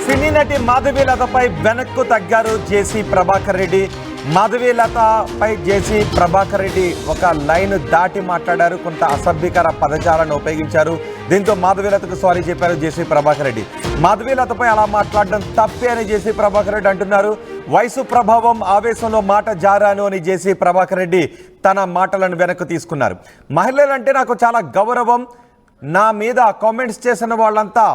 సినీ నటి మాధవీలతపై వెనక్కు తగ్గారు జేసీ ప్రభాకర్ రెడ్డి. మాధవీలతపై జేసీ ప్రభాకర్ రెడ్డి ఒక లైన్ దాటి మాట్లాడారు. కొంత అసభ్యకర పదజాలను ఉపయోగించారు. దీంతో మాధవీలతకు సారీ చెప్పారు జేసీ ప్రభాకర్ రెడ్డి. మాధవీలతపై అలా మాట్లాడడం తప్పే అని జేసీ ప్రభాకర్ రెడ్డి అంటున్నారు. వయసు ప్రభావం, ఆవేశంలో మాట జారాను అని జేసీ ప్రభాకర్ రెడ్డి తన మాటలను వెనక్కు తీసుకున్నారు. మహిళలంటే నాకు చాలా గౌరవం, నా మీద కామెంట్స్ చేసిన వాళ్ళంతా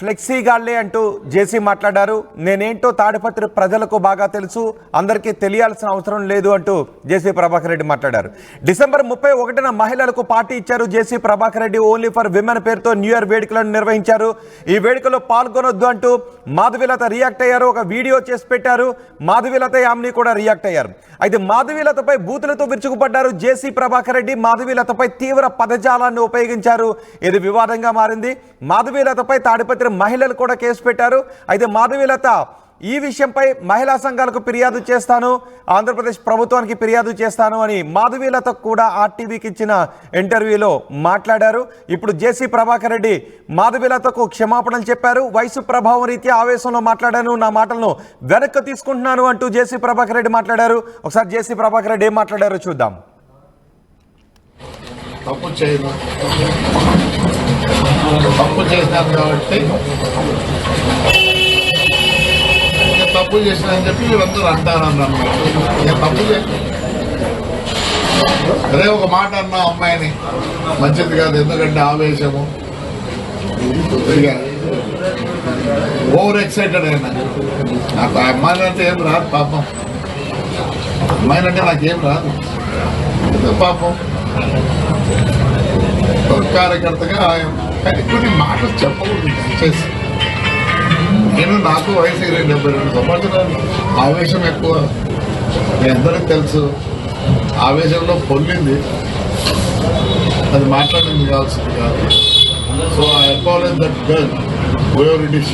ఫ్లెక్సీగాళ్లే అంటూ జేసీ మాట్లాడారు. నేనేంటో తాడిపత్రి ప్రజలకు బాగా తెలుసు, అందరికీ తెలియాల్సిన అవసరం లేదు అంటూ జేసీ ప్రభాకర్ రెడ్డి మాట్లాడారు. డిసెంబర్ 31న మహిళలకు పార్టీ ఇచ్చారు JC Prabhakar Reddy. Only for women పేరుతో న్యూ ఇయర్ వేడుకలను నిర్వహించారు. ఈ వేడుకలో పాల్గొనొద్దు అంటూ మాధవీలత రియాక్ట్ అయ్యారు. ఒక వీడియో చేసి పెట్టారు. మాధవీలత యామిని కూడా రియాక్ట్ అయ్యారు. అయితే మాధవీలతపై బూతులతో విరుచుకుపడ్డారు జేసీ ప్రభాకర్ రెడ్డి. మాధవీలతపై తీవ్ర పదజాలాన్ని ఉపయోగించారు. ఇది వివాదంగా మారింది. మాధవీలతపై తాడిపత్రి మహిళలు కూడా కేసు పెట్టారు. అయితే మాధవీలత ఈ విషయంపై మహిళా సంఘాలకు ఫిర్యాదు చేస్తాను, ఆంధ్రప్రదేశ్ ప్రభుత్వానికి ఫిర్యాదు చేస్తాను అని మాధవీలత కూడా ఆర్టీవీకి ఇచ్చిన ఇంటర్వ్యూలో మాట్లాడారు. ఇప్పుడు జేసీ ప్రభాకర్ రెడ్డి మాధవీలతకు క్షమాపణలు చెప్పారు. వయసు ప్రభావం రీత్యా ఆవేశంలో మాట్లాడాను, నా మాటలను వెనక్కి తీసుకుంటున్నాను అంటూ జేసీ ప్రభాకర్ రెడ్డి మాట్లాడారు. ఒకసారి జేసీ ప్రభాకర్ రెడ్డి ఏం మాట్లాడారో చూద్దాం. తప్పు చేసినాను కాబట్టి తప్పు చేసినానని చెప్పి వీళ్ళందరూ అంటారన్నాను. నేను తప్పు చేసిన అదే ఒక మాట అన్నా అమ్మాయిని మంచిది కాదు, ఎందుకంటే ఆవేశము ఓవర్ ఎక్సైటెడ్ అయినా. నాకు ఆ అమ్మాయిని అంటే ఏం రాదు పాపం, అమ్మాయిని అంటే నాకేం రాదు పాపం. కార్యకర్తగా కానీ కొన్ని మాటలు చెప్పకూడదు దయచేసి. నాకు వయసు 72 సంవత్సరాలు, ఆవేశం ఎక్కువ, మీ అందరికి తెలుసు. ఆవేశంలో పొల్లింది, అది మాట్లాడింది కావాల్సింది కాదు. So I apologise that girl whoever it is.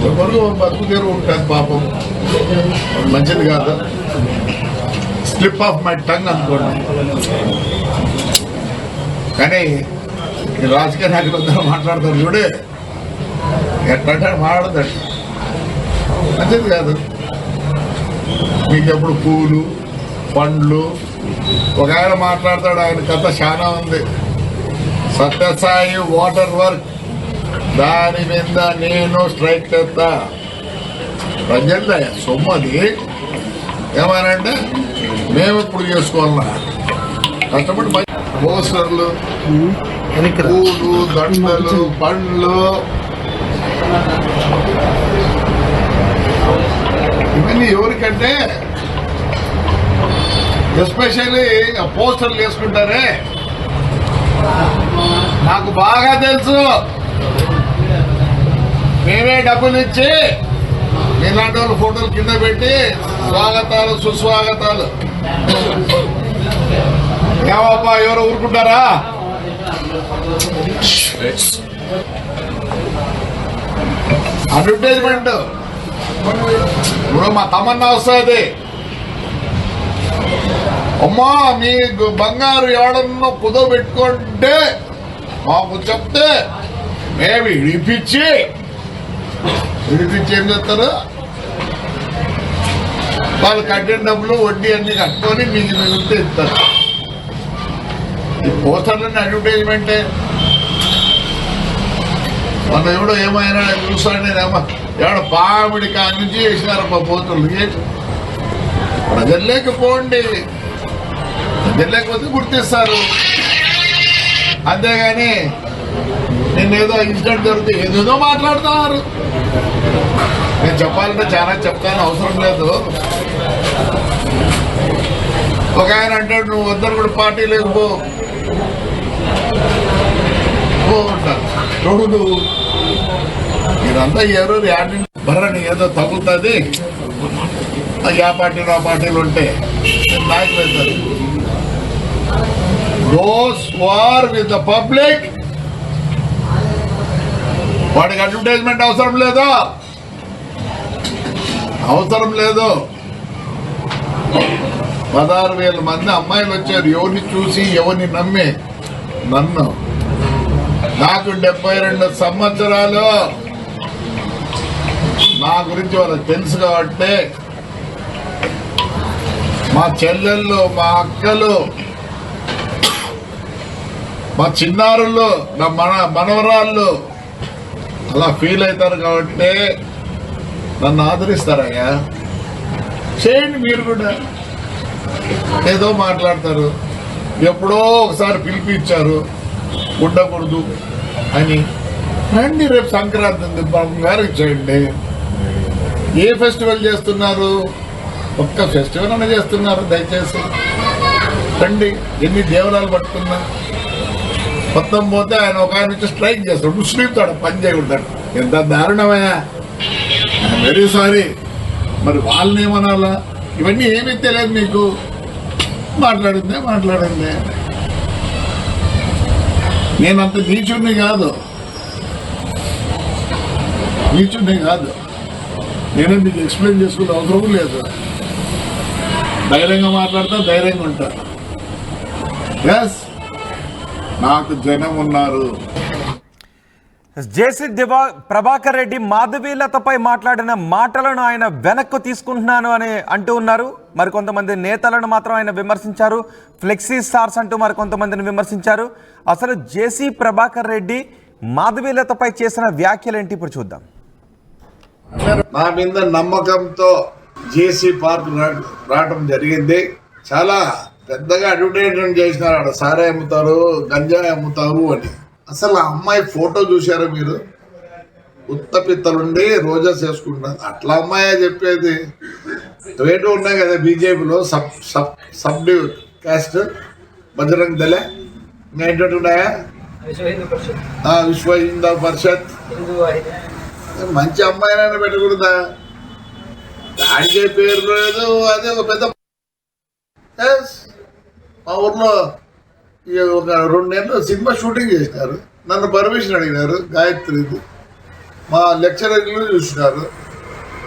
ఎవరు బతుకు తీరు ఉంటుంది పాపం, మంచిది కాదు. స్లిప్ ఆఫ్ మై టంగ్ అనుకోండి. కానీ రాజకీయ నాయకులు అందరూ మాట్లాడతారు చూడే, ఎట్లంటే మాట్లాడతాడు, మంచిది కాదు. మీకు ఎప్పుడు పూలు పండ్లు ఒక ఆయన మాట్లాడతాడు, ఆయన కథ చాలా ఉంది. సత్యసాయి వాటర్ వర్క్, దాని మీద నేను స్ట్రైక్ చేస్తా. ప్రజల సొమ్మది ఏమనంటే మేము ఇప్పుడు చేసుకోవాలన్నా కష్టపడి పోస్టర్లు, పూలు, దండలు, పండ్లు ఇవన్నీ ఎవరికంటే ఎస్పెషల్లీ పోస్టర్లు వేసుకుంటారే, నాకు బాగా తెలుసు. మేమే డబ్బులు ఇచ్చి ఇలాంటి వాళ్ళు ఫోటోలు కింద పెట్టి స్వాగతాలు సుస్వాగతాలు. ఏమప్పా ఎవరు ఊరుకుంటారా? అడ్వర్టైజ్మెంట్ ఇప్పుడు మా తమన్నా వస్తుంది, అమ్మా మీ బంగారు ఎవడన్నా కుదో పెట్టుకుంటే మాకు చెప్తే మేము విడిపించి ఏం చేస్తారు, వాళ్ళు కట్టిన డబ్బులు వడ్డీ అన్ని కట్టుకొని మీకు మిగిలితే ఇస్తారు. ఈ పోస్టర్లన్నీ అడ్వర్టైజ్మెంటే. మన ఎవడో ఏమైనా చూస్తాడేమో ఎవడో పామిడి కాడి నుంచి వేసినారమ్మా పోస్టర్లు. ప్రజల్లేకపోండి, ప్రజల్లేకపోతే గుర్తిస్తారు. అంతేగాని నేనేదో ఇన్సిడెంట్ జరిగితే ఏదేదో మాట్లాడుతున్నారు. నేను చెప్పాలంటే చాలా చెప్తాను, అవసరం లేదు. ఒక ఆయన అంటాడు, నువ్వు వద్దరు కూడా పార్టీ లేకపో అంటారు. నువ్వు మీరంతా ఎవరు యాడ్ బర్రని ఏదో తగులుతుంది, ఆ పార్టీలు ఆ పార్టీలు ఉంటే నాయకులు అవుతారు. Those war with the public, వాడికి అడ్వర్టైజ్మెంట్ అవసరం లేదు, అవసరం లేదు. 16,000 మంది అమ్మాయిలు వచ్చారు. ఎవరిని చూసి ఎవరిని నమ్మి? నన్ను. నాకు 72 సంవత్సరాలు. నా గురించి వాళ్ళకి తెలుసు కాబట్టి మా చెల్లెళ్ళు, మా అక్కలు, మా చిన్నారులు, నా మనవరాళ్ళు అలా ఫీల్ అవుతారు కాబట్టి నన్ను ఆదరిస్తారయ్యా. చేయండి మీరు కూడా. ఏదో మాట్లాడతారు, ఎప్పుడో ఒకసారి పిలిపించారు ఉండకూడదు అని. రండి, రేపు సంక్రాంతి ఉంది, గారికి చేయండి. ఏ ఫెస్టివల్ చేస్తున్నారు? ఒక్క ఫెస్టివల్ అన్న చేస్తున్నారు? దయచేసి రండి. ఎన్ని దేవరాలు పట్టుకున్నా మొత్తం పోతే ఆయన ఒక ఆయన నుంచి స్ట్రైక్ చేస్తాడు, ముస్లింతాడు, పని చేయకుంటాడు. ఎంత దారుణమయ్యా. I'm very sorry. మరి వాళ్ళని ఏమనాలా? ఇవన్నీ ఏమీ తెలియదు మీకు. మాట్లాడిందే. నేనంత నీచుడిని కాదు. నేనే మీకు ఎక్స్ప్లెయిన్ చేసుకునే అవసరం లేదు. ధైర్యంగా మాట్లాడతా, ధైర్యంగా ఉంటా. ఎస్, నాకు జనం ఉన్నారు. జేసీ ప్రభాకర్ రెడ్డి మాధవీలతపై మాట్లాడిన మాటలను ఆయన వెనక్కు తీసుకుంటున్నాను అని అంటూ ఉన్నారు. మరికొంతమంది నేతలను మాత్రం ఆయన విమర్శించారు. ఫ్లెక్సీ స్టార్స్ అంటూ మరికొంతమందిని విమర్శించారు. అసలు జేసీ ప్రభాకర్ రెడ్డి మాధవీలతపై చేసిన వ్యాఖ్యలేంటి ఇప్పుడు చూద్దాం. నా మీద నమ్మకంతో జేసీ పార్క్ రావడం జరిగింది. చాలా పెద్దగా అడ్వర్టైజ్మెంట్ చేసినారు. అక్కడ సారా అమ్ముతారు, గంజాయి అమ్ముతారు అని. అసలు ఆ అమ్మాయి ఫోటో చూసారా మీరు? ఉత్తపిత్తలుండి రోజా చేసుకుంటున్నారు. అట్లా అమ్మాయి చెప్పేది. రేటు ఉన్నాయి కదా బీజేపీలో, సబ్ క్యాస్ట్, బజరంగ్ దళ, ఇంకా ఏంటంటే ఉన్నాయా, విశ్వ హిందూ పరిషత్. మంచి అమ్మాయినైనా పెట్టకూడదా? దానికే పేరు లేదు. అదే ఒక పెద్ద మా ఊర్లో ఒక 2 నెలలు సినిమా షూటింగ్ చేసినారు. నన్ను పర్మిషన్ అడిగినారు. గాయత్రిది మా లెక్చరర్లు చూసినారు,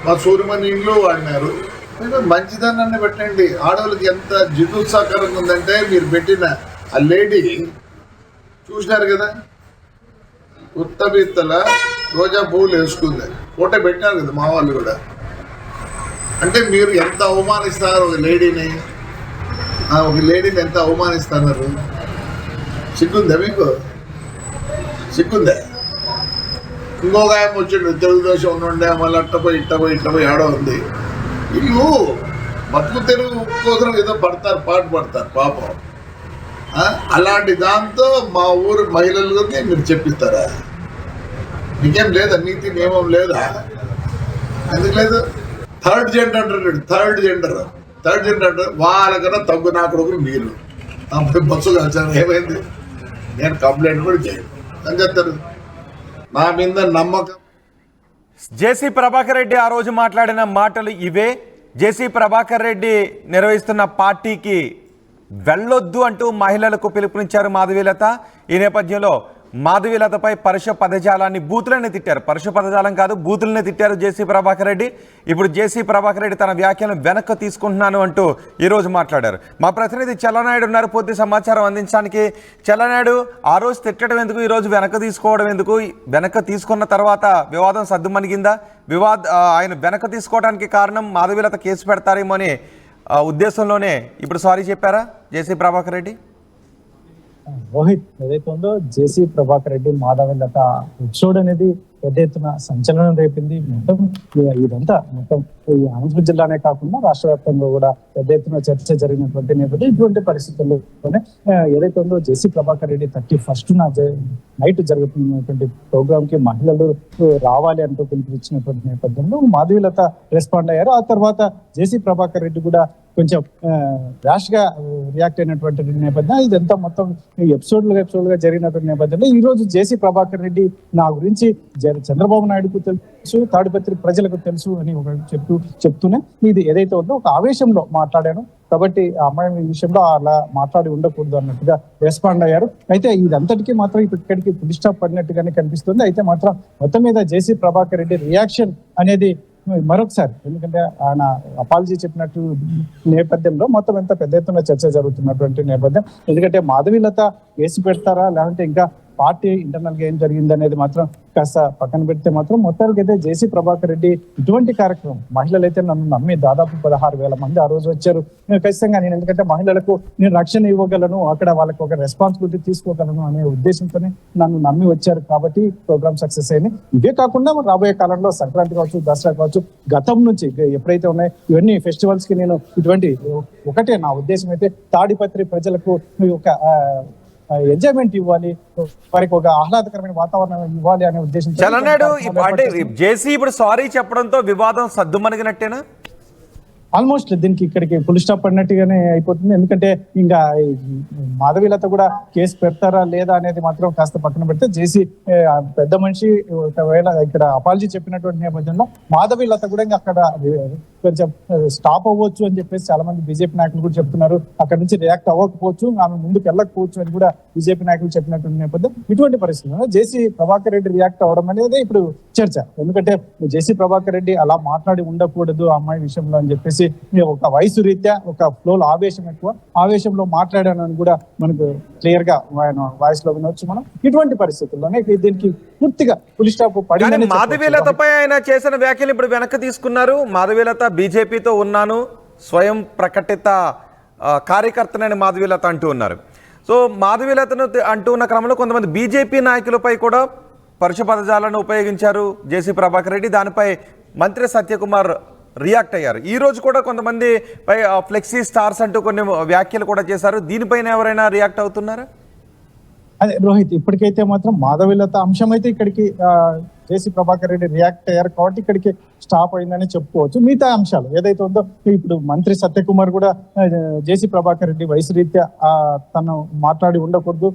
మా సూర్యమణి ఇంట్లో వాడినారు. మంచిదాన్ని పెట్టండి. ఆడవాళ్ళకి ఎంత జిగుత్సాకరంగా ఉందంటే మీరు పెట్టిన ఆ లేడీ చూసినారు కదా, ఉత్తబిత్తల రోజా పువ్వులు వేసుకుంది. ఫోటో పెట్టినారు కదా మా వాళ్ళు కూడా. అంటే మీరు ఎంత అవమానిస్తారు ఒక లేడీని ఎంత అవమానిస్తున్నారు. సిగ్గుందా మీకు? సిగ్గుందా? ఇంకొక ఆయన వచ్చిండు, తెలుగుదేశం ఉండే, మళ్ళీ ఇట్టపోయి ఆడ ఉంది. వీళ్ళు బతుకు తెరుగు కోసం ఏదో పాటు పడతారు పాపం. అలాంటి దాంతో మా ఊరు మహిళలకి మీరు చెప్పిస్తారా? మీకేం లేదా? నీతి నియమం లేదా? ఎందుకు లేదు? థర్డ్ జెండర్ అంటారు. వాళ్ళకన్నా తగ్గు నా కొడుకులు మీరు. బస్సు కలిసారు, ఏమైంది? నేను కంప్లైంట్ కూడా చేయను అని చెప్తారు. నా మీద నమ్మకం. జేసీ ప్రభాకర్ రెడ్డి ఆ రోజు మాట్లాడిన మాటలు ఇవే. జేసీ ప్రభాకర్ రెడ్డి నిర్వహిస్తున్న పార్టీకి వెళ్ళొద్దు అంటూ మహిళలకు పిలుపునిచ్చారు మాధవీలత. ఈ నేపథ్యంలో మాధవీలతపై పరుష పదజాలాన్ని, బూతులని తిట్టారు. పరుష పదజాలం కాదు, బూతులని తిట్టారు జేసీ ప్రభాకర్ రెడ్డి. ఇప్పుడు జేసీ ప్రభాకర్ రెడ్డి తన వ్యాఖ్యలను వెనక్కి తీసుకుంటున్నాను అంటూ ఈరోజు మాట్లాడారు. మా ప్రతినిధి చల్లనాయుడు ఉన్నారు పూర్తి సమాచారం అందించడానికి. చల్లనాయుడు, ఆ రోజు తిట్టడం ఎందుకు, ఈరోజు వెనక్కి తీసుకోవడం ఎందుకు? వెనక్కి తీసుకున్న తర్వాత వివాదం సద్దుమణిగిందా? ఆయన వెనక్కి తీసుకోవడానికి కారణం మాధవీలత కేసు పెడతారేమో అని ఉద్దేశంలోనే ఇప్పుడు సారీ చెప్పారా జేసీ ప్రభాకర్ రెడ్డి? రోహిత్, ఏదైతే ఉందో జేసీ ప్రభాకర్ రెడ్డి మాధవీలత ఎపిసోడ్ అనేది పెద్ద ఎత్తున సంచలనం రేపింది. ఇదంతా ఈ ఆంధ్రప్రదేశ్ జిల్లానే కాకుండా రాష్ట్ర వ్యాప్తంగా కూడా పెద్ద ఎత్తున చర్చ జరిగినటువంటి నేపథ్యం. ఇటువంటి పరిస్థితుల్లోనే ఏదైతే ఉందో జేసీ ప్రభాకర్ రెడ్డి 31st నైట్ జరుగుతున్నటువంటి ప్రోగ్రామ్ కి మహిళలు రావాలి అంటూ పిలుపునిచ్చినటువంటి నేపథ్యంలో మాధవీలత రెస్పాండ్ అయ్యారు. ఆ తర్వాత జేసీ ప్రభాకర్ రెడ్డి కూడా కొంచెం ర్యాష్ గా రియాక్ట్ అయినటువంటి నేపథ్యం. ఇదంతా మొత్తం ఎపిసోడ్లుగా జరిగినటువంటి నేపథ్యంలో ఈ రోజు జేసీ ప్రభాకర్ రెడ్డి నా గురించి చంద్రబాబు నాయుడుకు తెలుసు, తాడిపత్రి ప్రజలకు తెలుసు అని చెప్తూనే ఇది ఏదైతే ఉందో ఒక ఆవేశంలో మాట్లాడాను కాబట్టి ఆ అమ్మాయి విషయంలో అలా మాట్లాడి ఉండకూడదు అన్నట్టుగా రెస్పాండ్ అయ్యారు. అయితే ఇదంతటికీ మాత్రం ఇక్కడికి ఫుల్ స్టాప్ పడినట్టుగానే కనిపిస్తుంది. అయితే మాత్రం మొత్తం మీద జేసీ ప్రభాకర్ రెడ్డి రియాక్షన్ అనేది మరొకసారి, ఎందుకంటే ఆయన అపాలజీ చెప్పినట్టు నేపథ్యంలో మొత్తం ఎంత పెద్ద ఎత్తున చర్చ జరుగుతున్నటువంటి నేపథ్యం. ఎందుకంటే మాధవీలత కేసు పెడతారా లేదంటే ఇంకా పార్టీ ఇంటర్నల్ గా ఏం జరిగింది అనేది మాత్రం కాస్త పక్కన పెడితే మాత్రం మొత్తానికి అయితే జేసీ ప్రభాకర్ రెడ్డి ఇటువంటి కార్యక్రమం, మహిళలు అయితే నన్ను నమ్మి దాదాపు 16,000 మంది ఆ రోజు వచ్చారు. నేను ఖచ్చితంగా నేను ఎందుకంటే మహిళలకు నేను రక్షణ ఇవ్వగలను, అక్కడ వాళ్ళకి ఒక రెస్పాన్సిబిలిటీ తీసుకోగలను అనే ఉద్దేశంతోనే నన్ను నమ్మి వచ్చారు కాబట్టి ప్రోగ్రామ్ సక్సెస్ అయింది. ఇదే కాకుండా రాబోయే కాలంలో సంక్రాంతి కావచ్చు, దసరా కావచ్చు, గతం నుంచి ఎప్పుడైతే ఉన్నాయో ఇవన్నీ ఫెస్టివల్స్ కి నేను ఇటువంటి ఒకటే నా ఉద్దేశం అయితే తాడిపత్రి ప్రజలకు ఒక ఎంజాయ్మెంట్ ఇవ్వాలి, వారికి ఒక ఆహ్లాదకరమైన వాతావరణం ఇవ్వాలి అనే ఉద్దేశంతో చలనాడు. అంటే జేసీ ఇప్పుడు సారీ చెప్పడంతో వివాదం సద్దుమణిగినట్టేనా? ఆల్మోస్ట్ దీనికి ఇక్కడికి ఫుల్ స్టాప్ పడినట్టుగానే అయిపోతుంది. ఎందుకంటే ఇంకా మాధవీలత కూడా కేసు పెడతారా లేదా అనేది మాత్రం కాస్త పక్కన పెడితే జేసీ పెద్ద మనిషి ఒకవేళ ఇక్కడ అపాలజీ చెప్పినటువంటి నేపథ్యంలో మాధవీలత కూడా ఇంకా అక్కడ కొంచెం స్టాప్ అవ్వచ్చు అని చెప్పేసి చాలా మంది బీజేపీ నాయకులు కూడా చెప్తున్నారు. అక్కడ నుంచి రియాక్ట్ అవ్వకపోవచ్చు, ఆమె ముందుకు వెళ్ళకపోవచ్చు అని కూడా బీజేపీ నాయకులు చెప్పినటువంటి నేపథ్యం. ఇటువంటి పరిస్థితుల్లో జేసీ ప్రభాకర్ రెడ్డి రియాక్ట్ అవ్వడం అనేది ఇప్పుడు చర్చ. ఎందుకంటే జేసీ ప్రభాకర్ రెడ్డి అలా మాట్లాడి ఉండకూడదు ఆ అమ్మాయి విషయంలో అని చెప్పేసి ఒక వయసు రీత్యా ఒక ఫ్లోలో ఆవేశం ఎక్కువ, ఆవేశంలో మాట్లాడానని కూడా మనకు క్లియర్ గా వాయిస్ లో వినవచ్చు మనం. ఇటువంటి పరిస్థితుల్లోనే దీనికి పూర్తిగా ఫుల్ స్టాప్ పడింది. మాధవీలతపై ఆయన చేసిన వ్యాఖ్యలు ఇప్పుడు వెనక్కి తీసుకున్నారు. మాధవీలత బీజేపీతో ఉన్నాను, స్వయం ప్రకటిత కార్యకర్తనని మాధవీలత అంటూ ఉన్నారు. సో మాధవీలతను అంటూ ఉన్న క్రమంలో కొంతమంది బీజేపీ నాయకులపై కూడా పరుష పదజాలను ఉపయోగించారు జేసీ ప్రభాకర్ రెడ్డి. దానిపై మంత్రి సత్యకుమార్ రియాక్ట్ అయ్యారు. ఈ రోజు కూడా కొంతమంది పై ఫ్లెక్సీ స్టార్స్ అంటూ కొన్ని వ్యాఖ్యలు కూడా చేశారు. దీనిపైన ఎవరైనా రియాక్ట్ అవుతున్నారా? అదే రోహిత్, ఇప్పటికైతే మాత్రం మాధవీలత అంశం అయితే ఇక్కడికి జేసీ ప్రభాకర్ రెడ్డి రియాక్ట్ అయ్యారు కాబట్టి ఇక్కడికి స్టాప్ అయిందని చెప్పుకోవచ్చు. మిగతా అంశాలు ఏదైతే ఉందో ఇప్పుడు మంత్రి సత్యకుమార్ కూడా జేసీ ప్రభాకర్ రెడ్డి వయసు రీత్యా తను మాట్లాడి ఉండకూడదు,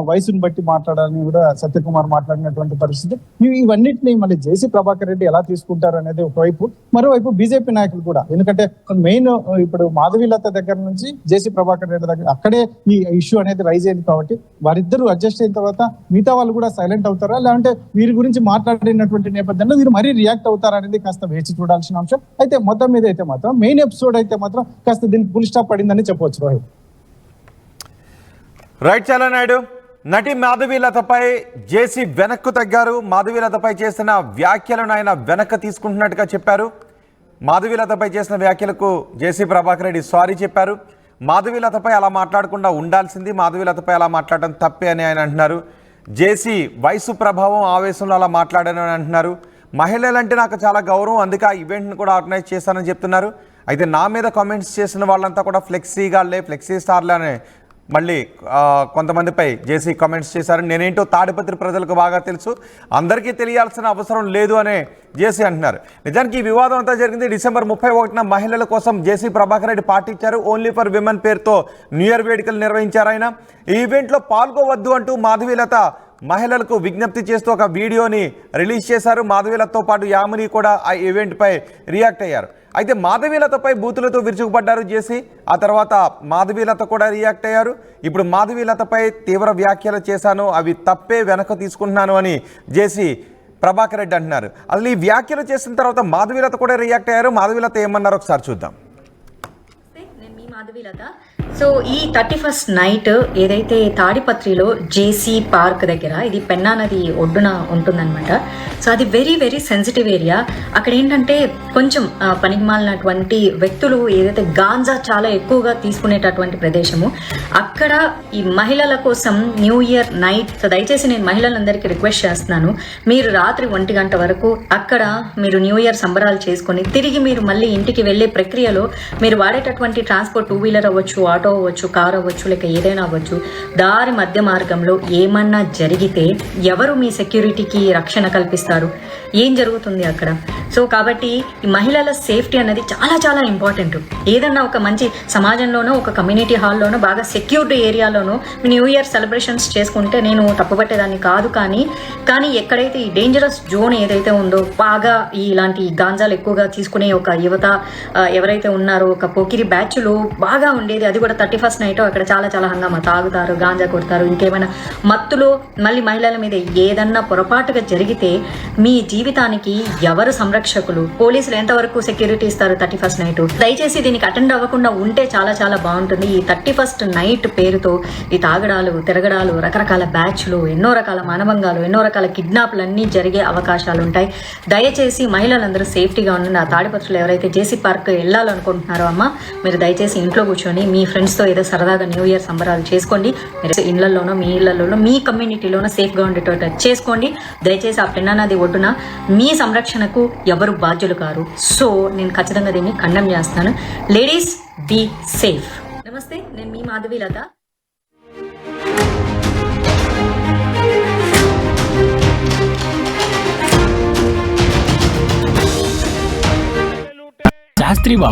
వయసును బట్టి మాట్లాడాలని కూడా సత్యకుమార్ మాట్లాడినటువంటి పరిస్థితి. ఇవన్నిటిని మళ్ళీ జేసీ ప్రభాకర్ రెడ్డి ఎలా తీసుకుంటారు అనేది ఒకవైపు, మరోవైపు బీజేపీ నాయకులు కూడా, ఎందుకంటే మెయిన్ ఇప్పుడు మాధవీలత దగ్గర నుంచి జేసీ ప్రభాకర్ రెడ్డి దగ్గర అక్కడే ఈ ఇష్యూ అనేది రైజ్ అయింది కాబట్టి వారిద్దరూ అడ్జస్ట్ అయిన తర్వాత మిగతా వాళ్ళు కూడా సైలెంట్ అవుతారా, లేదంటే వీరి గురించి మాట్లాడినటువంటి నేపథ్యంలో వీరు మరీ రియాక్ట్ అవుతారా అనేది కాస్త వేచి చూడాల్సిన అంశం. అయితే మొత్తం మీద అయితే మాత్రం మెయిన్ ఎపిసోడ్ అయితే మాత్రం కాస్త దీనికి ఫుల్ స్టాప్ పడిందని చెప్పవచ్చు రోహిత్. రైట్ చలనాయుడు, నటి మాధవీలతపై జేసీ వెనక్కు తగ్గారు. మాధవీలతపై చేసిన వ్యాఖ్యలను ఆయన వెనక్కి తీసుకుంటున్నట్టుగా చెప్పారు. మాధవీలతపై చేసిన వ్యాఖ్యలకు జేసీ ప్రభాకర్ రెడ్డి సారీ చెప్పారు. మాధవీలతపై అలా మాట్లాడకుండా ఉండాల్సింది, మాధవీలతపై అలా మాట్లాడడం తప్పే అని ఆయన అంటున్నారు. జేసీ వయసు ప్రభావం ఆవేశంలో అలా మాట్లాడానని అంటున్నారు. మహిళలంటే నాకు చాలా గౌరవం, అందుకే ఆ ఈవెంట్ని కూడా ఆర్గనైజ్ చేశానని చెప్తున్నారు. అయితే నా మీద కామెంట్స్ చేసిన వాళ్ళంతా కూడా ఫ్లెక్సీగాళ్లే, ఫ్లెక్సీ స్టార్లే అని మళ్ళీ కొంతమందిపై జేసీ కామెంట్స్ చేశారు. నేనేంటో తాడిపత్రి ప్రజలకు బాగా తెలుసు, అందరికీ తెలియాల్సిన అవసరం లేదు అనే జేసీ అంటున్నారు. నిజానికి ఈ వివాదం అంతా జరిగింది డిసెంబర్ 31న మహిళల కోసం జేసీ ప్రభాకర్ రెడ్డి పార్టీ ఇచ్చారు. ఓన్లీ ఫర్ విమెన్ పేరుతో న్యూ ఇయర్ వేడుకలు నిర్వహించారు ఆయన. ఈ ఈవెంట్లో పాల్గొవద్దు అంటూ మాధవీలత మహిళలకు విజ్ఞప్తి చేస్తూ ఒక వీడియోని రిలీజ్ చేశారు. మాధవీలతతో పాటు యామిని కూడా ఆ ఈవెంట్పై రియాక్ట్ అయ్యారు. అయితే మాధవీలతపై బూతులతో విరుచుకుపడ్డారు జేసీ. ఆ తర్వాత మాధవీలత కూడా రియాక్ట్ అయ్యారు. ఇప్పుడు మాధవీలతపై తీవ్ర వ్యాఖ్యలు చేశాను, అవి తప్పే, వెనక్కి తీసుకుంటున్నాను అని జేసీ ప్రభాకర్ రెడ్డి అంటున్నారు. అసలు ఈ వ్యాఖ్యలు చేసిన తర్వాత మాధవీలత కూడా రియాక్ట్ అయ్యారు. మాధవీలత ఏమన్నారో ఒకసారి చూద్దాం. నేను మీ మాధవీలత. సో ఈ 31st నైట్ ఏదైతే తాడిపత్రిలో జేసీ పార్క్ దగ్గర, ఇది పెన్నా నది ఒడ్డున ఉంటుందన్నమాట. సో అది వెరీ వెరీ సెన్సిటివ్ ఏరియా. అక్కడ ఏంటంటే కొంచెం పనికిమాలినటువంటి వ్యక్తులు ఏదైతే గాంజా చాలా ఎక్కువగా తీసుకునేటటువంటి ప్రదేశము. అక్కడ ఈ మహిళల కోసం న్యూ ఇయర్ నైట్, సో దయచేసి నేను మహిళలందరికీ రిక్వెస్ట్ చేస్తున్నాను, మీరు రాత్రి 1 గంట వరకు అక్కడ మీరు న్యూ ఇయర్ సంబరాలు చేసుకొని తిరిగి మీరు మళ్ళీ ఇంటికి వెళ్ళే ప్రక్రియలో మీరు వాడేటటువంటి ట్రాన్స్పోర్ట్, 2 వీలర్ అవ్వచ్చు, ఆటో అవ్వచ్చు, కార్ అవ్వచ్చు, లేక ఏదైనా అవ్వచ్చు, దారి మధ్య మార్గంలో ఏమన్నా జరిగితే ఎవరు మీ సెక్యూరిటీకి రక్షణ కల్పిస్తారు? ఏం జరుగుతుంది అక్కడ? సో కాబట్టి ఈ మహిళల సేఫ్టీ అనేది చాలా చాలా ఇంపార్టెంట్. ఏదన్నా ఒక మంచి సమాజంలోనో, ఒక కమ్యూనిటీ హాల్లోనో, బాగా సెక్యూర్డ్ ఏరియాలోనో న్యూ ఇయర్ సెలబ్రేషన్స్ చేసుకుంటే నేను తప్పుపట్టేదాన్ని కాదు. కానీ ఎక్కడైతే ఈ డేంజరస్ జోన్ ఏదైతే ఉందో, బాగా ఇలాంటి గాంజాలు ఎక్కువగా తీసుకునే ఒక యువత ఎవరైతే ఉన్నారో, ఒక పోకిరి బ్యాచ్లు బాగా ఉండేది, అది కూడా నైటో 31st నైటో అక్కడ చాలా చాలా హంగామా, తాగుతారు, గాంజా కొడతారు, ఇంకేమైనా మత్తులో మళ్ళీ మహిళల మీద ఏదన్నా పొరపాటుగా జరిగితే మీ జీవితానికి ఎవరు సంరక్షకులు? పోలీసులు ఎంతవరకు సెక్యూరిటీ ఇస్తారు 31st నైట్? దయచేసి దీనికి అటెండ్ అవ్వకుండా ఉంటే చాలా చాలా బాగుంటుంది. ఈ 31st నైట్ పేరుతో ఈ తాగడాలు, తిరగడాలు, రకరకాల బ్యాచ్లు, ఎన్నో రకాల మానభంగాలు, ఎన్నో రకాల కిడ్నాప్లు జరిగే అవకాశాలు ఉంటాయి. దయచేసి మహిళలందరూ సేఫ్టీగా ఉండండి. ఆ తాడిపత్రులు ఎవరైతే జేసీ పార్క్ వెళ్ళాలనుకుంటున్నారో అమ్మ, మీరు దయచేసి ఇంట్లో కూర్చొని మీ ఫ్రెండ్స్తో ఏదో సరదాగా న్యూ ఇయర్ సంబరాలు చేసుకోండి. మీరు ఇళ్లలోనో మీ ఇళ్లలోనో మీ కమ్యూనిటీలోనో సేఫ్గా ఉండేటట్టు చేసుకోండి. దయచేసి ఆ పెన్నా నది ఒడ్డున మీ సంరక్షణకు ఎవరు బాధ్యులు కారు. సో నేను ఖచ్చితంగా దీన్ని ఖండం చేస్తాను. Ladies be safe. నమస్తే, నేను మీ మాధవి లత.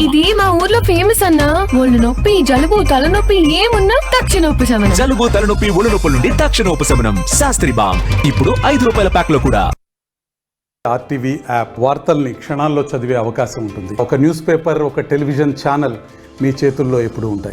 ఇది మా ఊర్లో ఫేమస్ అన్నా. ఒళ్ళు నొప్పి, జలుబు, తలనొప్పి ఏమున్నా తక్షణ ఉపశమనం. జలుబు, తలనొప్పి, ఒళ్ళు నొప్పుల నుండి తక్షణ ఉపశమనం. శాస్త్రి బామ్ ఇప్పుడు 5 రూపాయల ప్యాక్ లో కూడా. ఆర్టీవీ యాప్ వార్తల్ని క్షణాల్లో చదివే అవకాశం ఉంటుంది. ఒక న్యూస్ పేపర్, ఒక టెలివిజన్ ఛానల్ మీ చేతుల్లో ఎప్పుడూ ఉంటాయి.